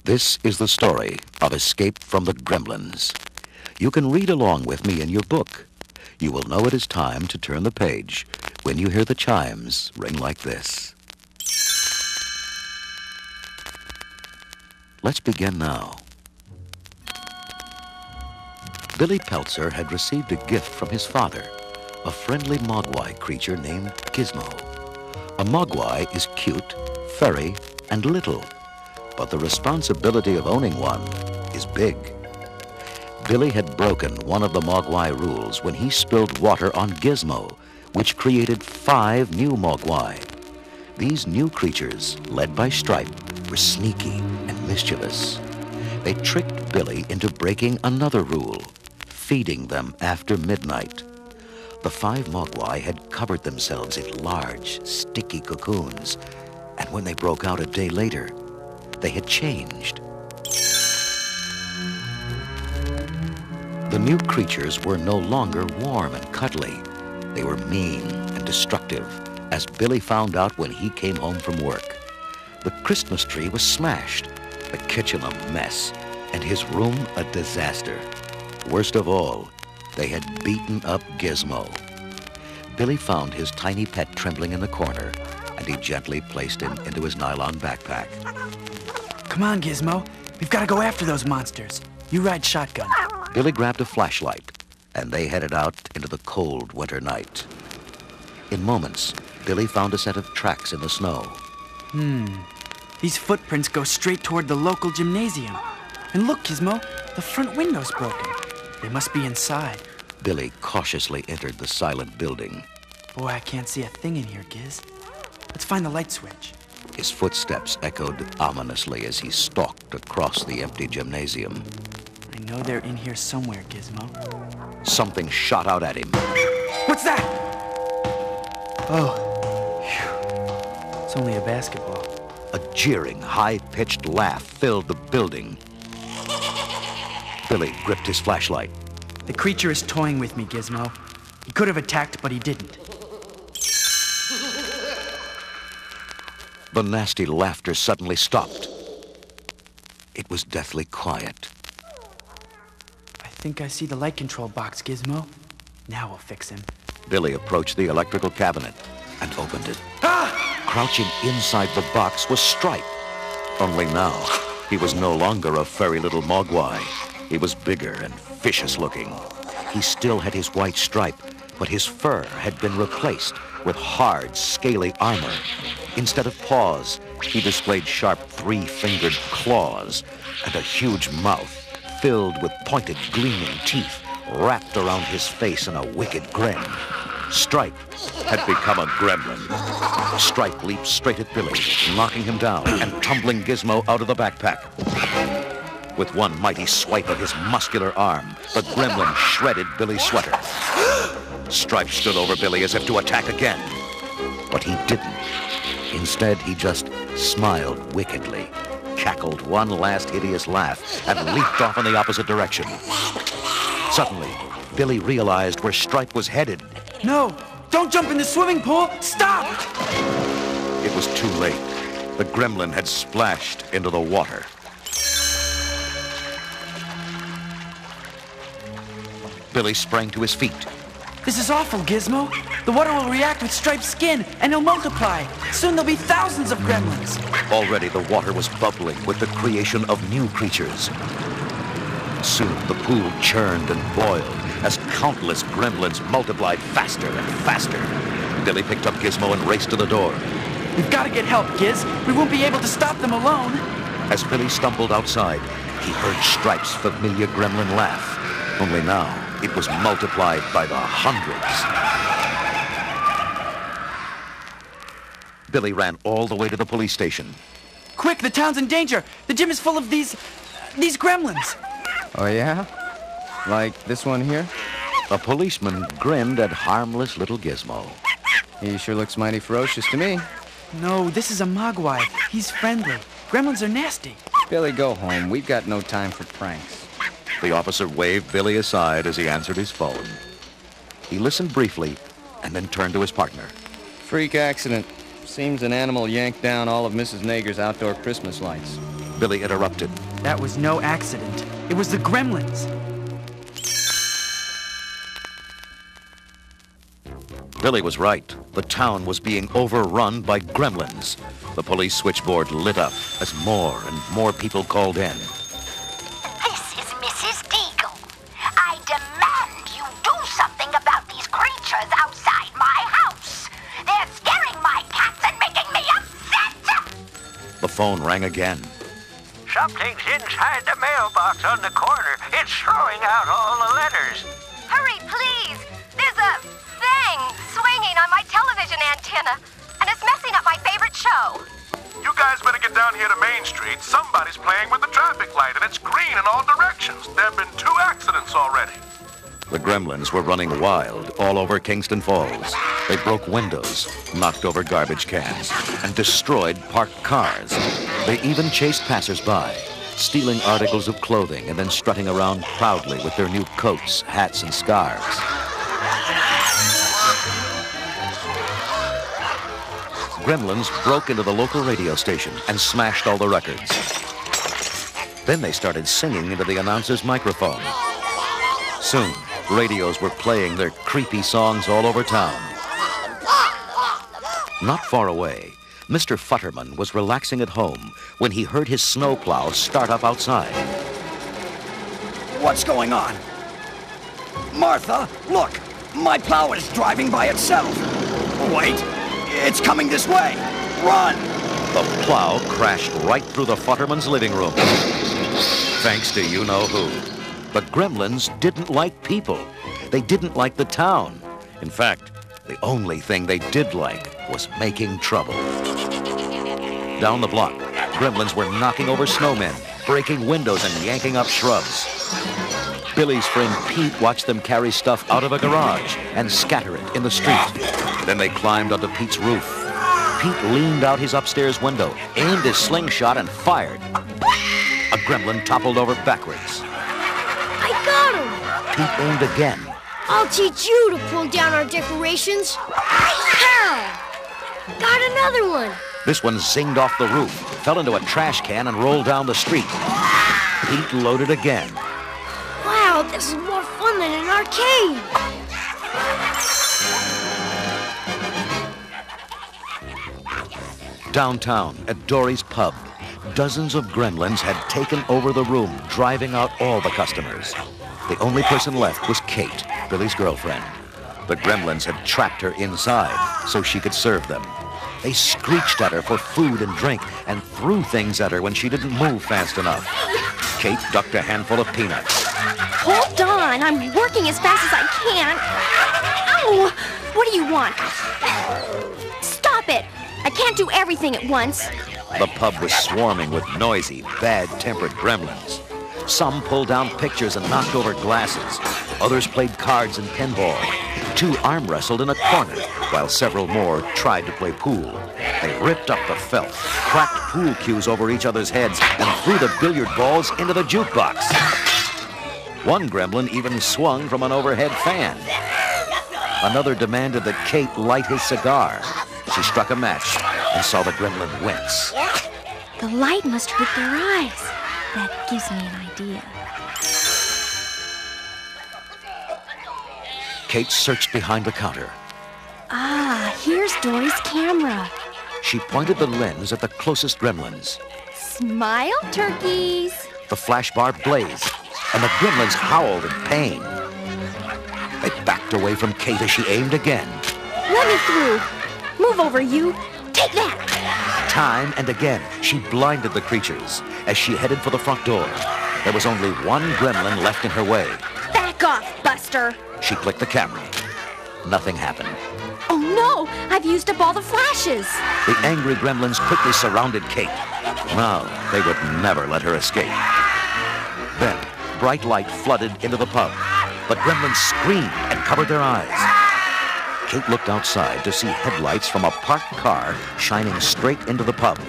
This is the story of Escape from the Gremlins. You can read along with me in your book. You will know it is time to turn the page when you hear the chimes ring like this. Let's begin now. Billy Peltzer had received a gift from his father, a friendly mogwai creature named Gizmo. A mogwai is cute, furry, and little, but the responsibility of owning one is big. Billy had broken one of the mogwai rules when he spilled water on Gizmo, which created 5 new mogwai. These new creatures, led by Stripe, were sneaky and mischievous. They tricked Billy into breaking another rule, feeding them after midnight. The 5 mogwai had covered themselves in large, sticky cocoons, and when they broke out a day later, they had changed. The new creatures were no longer warm and cuddly. They were mean and destructive, as Billy found out when he came home from work. The Christmas tree was smashed, the kitchen a mess, and his room a disaster. Worst of all, they had beaten up Gizmo. Billy found his tiny pet trembling in the corner, and he gently placed him into his nylon backpack. Come on, Gizmo. We've got to go after those monsters. You ride shotgun. Billy grabbed a flashlight, and they headed out into the cold winter night. In moments, Billy found a set of tracks in the snow. These footprints go straight toward the local gymnasium. And look, Gizmo, the front window's broken. They must be inside. Billy cautiously entered the silent building. Boy, I can't see a thing in here, Giz. Let's find the light switch. His footsteps echoed ominously as he stalked across the empty gymnasium. I know they're in here somewhere, Gizmo. Something shot out at him. What's that? Oh, phew. It's only a basketball. A jeering, high-pitched laugh filled the building. Billy gripped his flashlight. The creature is toying with me, Gizmo. He could have attacked, but he didn't. The nasty laughter suddenly stopped. It was deathly quiet. I think I see the light control box, Gizmo. Now we'll fix him. Billy approached the electrical cabinet and opened it. Ah! Crouching inside the box was Stripe. Only now, he was no longer a furry little mogwai. He was bigger and vicious-looking. He still had his white stripe, but his fur had been replaced with hard, scaly armor. Instead of paws, he displayed sharp 3-fingered claws and a huge mouth filled with pointed, gleaming teeth wrapped around his face in a wicked grin. Stripe had become a gremlin. Stripe leaped straight at Billy, knocking him down and tumbling Gizmo out of the backpack. With one mighty swipe of his muscular arm, the gremlin shredded Billy's sweater. Stripe stood over Billy as if to attack again, but he didn't. Instead, he just smiled wickedly, cackled one last hideous laugh, and leaped off in the opposite direction. Suddenly, Billy realized where Stripe was headed. No! Don't jump in the swimming pool! Stop! It was too late. The gremlin had splashed into the water. Billy sprang to his feet. This is awful, Gizmo. The water will react with Stripe's skin, and he'll multiply. Soon there'll be thousands of gremlins. Already the water was bubbling with the creation of new creatures. Soon the pool churned and boiled as countless gremlins multiplied faster and faster. Billy picked up Gizmo and raced to the door. We've got to get help, Giz. We won't be able to stop them alone. As Billy stumbled outside, he heard Stripe's familiar gremlin laugh. Only now, it was multiplied by the hundreds. Billy ran all the way to the police station. Quick, the town's in danger. The gym is full of these gremlins. Oh, yeah? Like this one here? A policeman grinned at harmless little Gizmo. He sure looks mighty ferocious to me. No, this is a mogwai. He's friendly. Gremlins are nasty. Billy, go home. We've got no time for pranks. The officer waved Billy aside as he answered his phone. He listened briefly and then turned to his partner. Freak accident. Seems an animal yanked down all of Mrs. Nager's outdoor Christmas lights. Billy interrupted. That was no accident. It was the Gremlins. Billy was right. The town was being overrun by gremlins. The police switchboard lit up as more and more people called in. This is Mrs. Deagle. I demand you do something about these creatures outside my house. They're scaring my cats and making me upset. The phone rang again. Something's inside the mailbox on the corner. It's throwing out all the letters. Hurry, please! There's a thing swinging on my television antenna, and it's messing up my favorite show. You guys better get down here to Main Street. Somebody's playing with the traffic light, and it's green in all directions. There have been 2 accidents already. The gremlins were running wild all over Kingston Falls. They broke windows, knocked over garbage cans, and destroyed parked cars. They even chased passers-by, stealing articles of clothing and then strutting around proudly with their new coats, hats, and scarves. Gremlins broke into the local radio station and smashed all the records. Then they started singing into the announcer's microphone. Soon, radios were playing their creepy songs all over town. Not far away, Mr. Futterman was relaxing at home when he heard his snowplow start up outside. What's going on? Martha, look! My plow is driving by itself. Wait, it's coming this way. Run! The plow crashed right through the Futterman's living room. Thanks to you-know-who. But gremlins didn't like people. They didn't like the town. In fact, the only thing they did like was making trouble. Down the block, gremlins were knocking over snowmen, breaking windows and yanking up shrubs. Billy's friend Pete watched them carry stuff out of a garage and scatter it in the street. Then they climbed onto Pete's roof. Pete leaned out his upstairs window, aimed his slingshot, and fired. A gremlin toppled over backwards. I got him! Pete aimed again. I'll teach you to pull down our decorations. How? Got another one. This one zinged off the roof, fell into a trash can, and rolled down the street. Pete loaded again. Wow, this is more fun than an arcade. Downtown, at Dory's pub, dozens of gremlins had taken over the room, driving out all the customers. The only person left was Kate, Billy's girlfriend. The gremlins had trapped her inside so she could serve them. They screeched at her for food and drink and threw things at her when she didn't move fast enough. Kate ducked a handful of peanuts. Hold on, I'm working as fast as I can. Ow! What do you want? Stop it! I can't do everything at once. The pub was swarming with noisy, bad-tempered gremlins. Some pulled down pictures and knocked over glasses. Others played cards and pinball. 2 arm wrestled in a corner, while several more tried to play pool. They ripped up the felt, cracked pool cues over each other's heads, and threw the billiard balls into the jukebox. One gremlin even swung from an overhead fan. Another demanded that Kate light his cigar. She struck a match and saw the gremlin wince. The light must hurt their eyes. That gives me an idea. Kate searched behind the counter. Ah, here's Dory's camera. She pointed the lens at the closest gremlins. Smile, turkeys. The flash bar blazed, and the gremlins howled in pain. They backed away from Kate as she aimed again. Let me through. Move over, you. Take that. Time and again, she blinded the creatures as she headed for the front door. There was only one gremlin left in her way. Back off, Buster. She clicked the camera. Nothing happened. Oh, no! I've used up all the flashes. The angry gremlins quickly surrounded Kate. Now, they would never let her escape. Then, bright light flooded into the pub. The gremlins screamed and covered their eyes. Kate looked outside to see headlights from a parked car shining straight into the pub.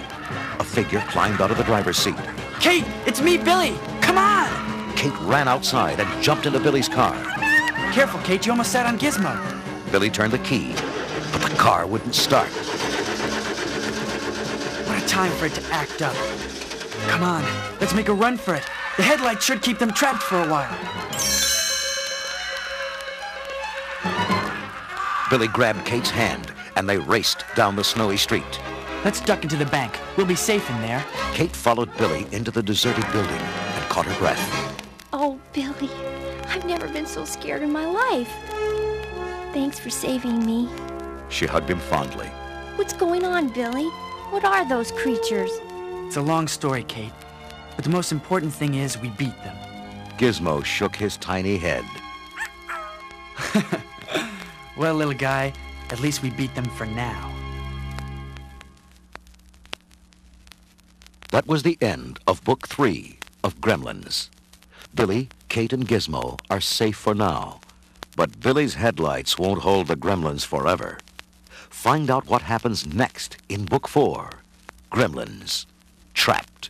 A figure climbed out of the driver's seat. Kate, it's me, Billy. Come on. Kate ran outside and jumped into Billy's car. Careful, Kate, you almost sat on Gizmo. Billy turned the key, but the car wouldn't start. What a time for it to act up. Come on, let's make a run for it. The headlights should keep them trapped for a while. Billy grabbed Kate's hand, and they raced down the snowy street. Let's duck into the bank. We'll be safe in there. Kate followed Billy into the deserted building and caught her breath. Oh, Billy, I've never been so scared in my life. Thanks for saving me. She hugged him fondly. What's going on, Billy? What are those creatures? It's a long story, Kate. But the most important thing is we beat them. Gizmo shook his tiny head. Well, little guy, at least we beat them for now. That was the end of Book 3 of Gremlins. Billy, Kate, and Gizmo are safe for now. But Billy's headlights won't hold the Gremlins forever. Find out what happens next in Book 4, Gremlins, Trapped.